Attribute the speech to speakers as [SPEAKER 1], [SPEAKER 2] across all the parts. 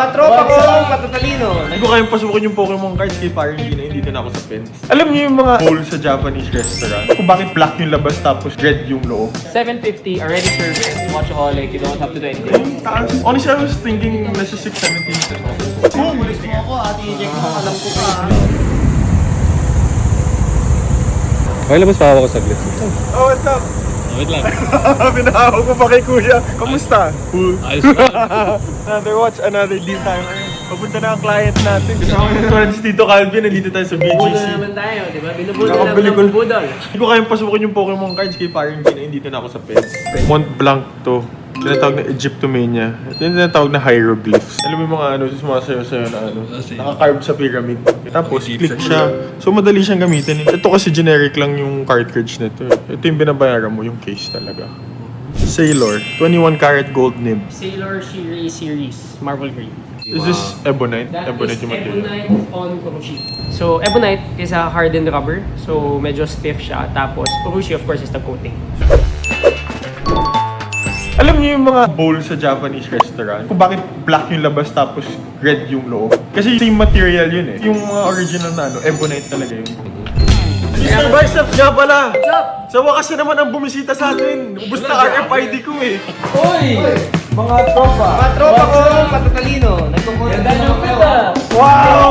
[SPEAKER 1] Mga tropa ko, matatalino.
[SPEAKER 2] Hindi ko kayang pasukin yung Pokemon cards kaya parang hindi na ako sa pens. Alam niyo yung mga bowl sa Japanese restaurant? Kung bakit black yung labas tapos red yung loob?
[SPEAKER 3] 750 already served. Watchaholic, you don't have to do anything.
[SPEAKER 2] Yung taas. Honestly, I was thinking nasa 617 na ako.
[SPEAKER 1] Mulis mo ako, ate Ejek mo, alam ko pa.
[SPEAKER 4] Okay, labas pa ako saglit.
[SPEAKER 2] Oh, what's up?
[SPEAKER 4] Wait lang.
[SPEAKER 2] Pinahawag ko pa kay kuya. Kamusta? Cool.
[SPEAKER 4] Ayos na.
[SPEAKER 2] Another watch, another deal tayo ngayon. Papunta na ang client natin. Kasama ko na si Tito Calvin. Nandito tayo sa BGC.
[SPEAKER 3] Budol naman tayo, di ba? Binubudol
[SPEAKER 2] Nakabili
[SPEAKER 3] lang
[SPEAKER 2] ko-
[SPEAKER 3] ng budol.
[SPEAKER 2] Hindi ko kayang pasukin yung Pokemon cards kay parang hindi na ako sa pens. Mont Blanc to. Tinatawag na Egyptomania. Ito yung tinatawag na hieroglyphs. Alam mo yung mga ano, sumasayo-sayo na ano, naka-carve sa pyramid. Tapos, click siya. So, madali siyang gamitin. Ito kasi generic lang yung cartridge nito. Ito yung binabayaran mo, yung case talaga. Sailor, 21 karat gold nib.
[SPEAKER 3] Sailor Shiri series, Marvel Green.
[SPEAKER 2] Is this Ebonite?
[SPEAKER 3] That
[SPEAKER 2] Ebonite
[SPEAKER 3] is
[SPEAKER 2] yung material.
[SPEAKER 3] Ebonite on Urushi. So, Ebonite is a hardened rubber. So, medyo stiff siya. Tapos, Urushi, of course, is the coating.
[SPEAKER 2] Alam niyo yung mga bowl sa Japanese restaurant? Kung bakit black yung labas tapos red yung loob? Kasi same material yun eh. Yung mga original na ano, Ebonite talaga yun. Mr. Biceps nga pala!
[SPEAKER 3] What's up?
[SPEAKER 2] Sa wakas na naman ang bumisita sa atin. Ubus na RFID ko eh.
[SPEAKER 3] Uy!
[SPEAKER 2] Mga tropa.
[SPEAKER 1] Mga tropa ko, matatalino. Nagkukunan
[SPEAKER 3] ng pita!
[SPEAKER 2] Wow!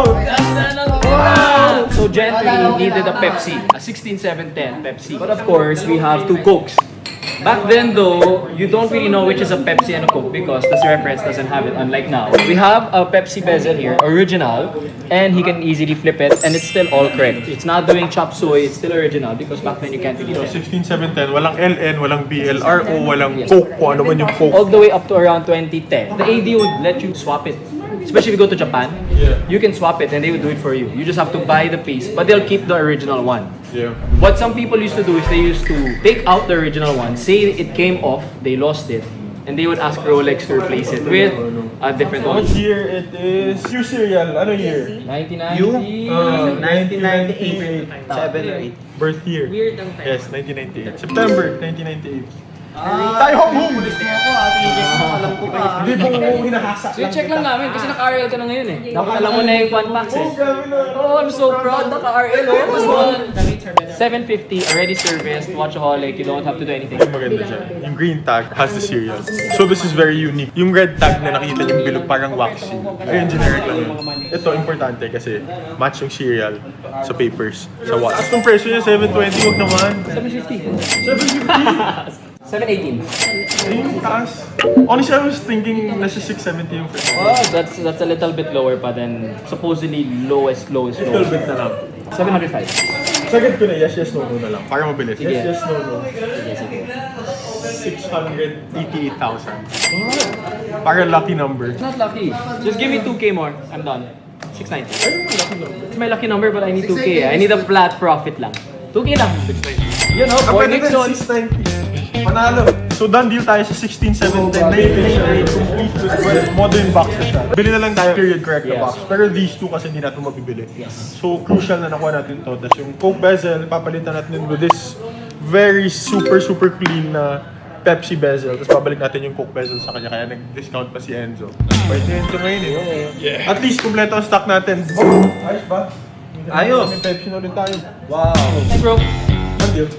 [SPEAKER 3] Wow! So, Gentry needed a Pepsi, a 16-7-10 Pepsi. But of course, we have two Cokes. Back then though, you don't really know which is a Pepsi and a Coke because this reference doesn't have it, unlike now. We have a Pepsi bezel here, original, and he can easily flip it and it's still all correct. It's not doing chop suey, it's still original because back then you can't really
[SPEAKER 2] So,
[SPEAKER 3] tell.
[SPEAKER 2] 16, 7, 10. Walang LN, walang BLRO, walang Coke. Kung ano man yung Coke.
[SPEAKER 3] All the way up to around 2010. The AD would let you swap it. Especially if you go to Japan,
[SPEAKER 2] Yeah.
[SPEAKER 3] you can swap it and they would do it for you. You just have to buy the piece, but they'll keep the original one.
[SPEAKER 2] Yeah.
[SPEAKER 3] What some people used to do is they used to take out the original one, say it came off, they lost it, and they would ask Rolex to replace it with a different one.
[SPEAKER 2] What year it is? Your cereal, ano year?
[SPEAKER 3] 1990.
[SPEAKER 1] 1998. 7 or 8.
[SPEAKER 2] Birth year.
[SPEAKER 3] Weird ang time.
[SPEAKER 2] Yes, 1998. September 1998. Tayo home!
[SPEAKER 1] Mulis mo ako, ate Ejek mo, alam ko pa.
[SPEAKER 2] Hindi mo hinahasa
[SPEAKER 3] So check lang namin kasi naka-RL ka na ngayon eh. Dapat alam mo na yung fun facts eh. Oh, I'm so proud. Naka-RL oh. 750 already serviced, watchaholic, you don't have to do anything.
[SPEAKER 2] Maganda siya. Yung green tag has the cereal. So this is very unique. Yung red tag na nakikita yung bilog parang waxy. Ayun, generic lang yun. Ito, importante kasi match yung cereal sa papers, sa watch. At kung presyo niya, 720, huwag naman.
[SPEAKER 3] 750.
[SPEAKER 2] 750?
[SPEAKER 3] 718.
[SPEAKER 2] Ayun, taas. Honestly, I was thinking nasa 670 yung presyo.
[SPEAKER 3] Oh, that's a little bit lower pa than supposedly lowest.
[SPEAKER 2] Little bit na lang.
[SPEAKER 3] 705.
[SPEAKER 2] Sagad ko na, yes, yes, no, no na lang. Para mabilis.
[SPEAKER 3] Sige.
[SPEAKER 2] Yes, yes, no, no.
[SPEAKER 3] Sige, sige.
[SPEAKER 2] 688,000. Para lucky number.
[SPEAKER 3] It's not lucky. Just give me 2K more. I'm done. 690. It's my lucky number but I need 2K. I need a flat profit lang. 2K lang.
[SPEAKER 2] 690.
[SPEAKER 3] You know, boy Nixon.
[SPEAKER 2] 690. Panalo. So done deal tayo sa 16, 17, na efficient, complete with modern box na siya. Bili na lang tayo period correct na
[SPEAKER 3] Yes.
[SPEAKER 2] box. Pero these two kasi hindi natin mabibili. So crucial na nakuha natin to. Tapos yung Coke bezel, papalitan natin with this very super clean na Pepsi bezel. Tapos babalik natin yung Coke bezel sa kanya. Kaya nag-discount pa si Enzo. Bait ni Enzo ngayon eh. At least kumpleto ang stock natin. Oh, ayos ba?
[SPEAKER 1] Ayos.
[SPEAKER 2] May Pepsi na ulit tayo.
[SPEAKER 1] Wow.
[SPEAKER 3] Hey bro.
[SPEAKER 2] Good deal.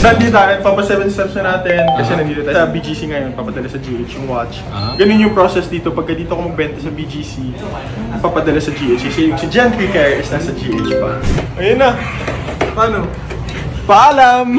[SPEAKER 2] Nandito tayo, papa 7 steps na natin kasi nandito tayo sa BGC ngayon, papadala sa GH yung watch. Ganun yung process dito, pagka dito ako magbenta sa BGC, papadala sa GH. Kasi yung si Gentry Care is nasa GH pa. Ayun na! Paano? Paalam!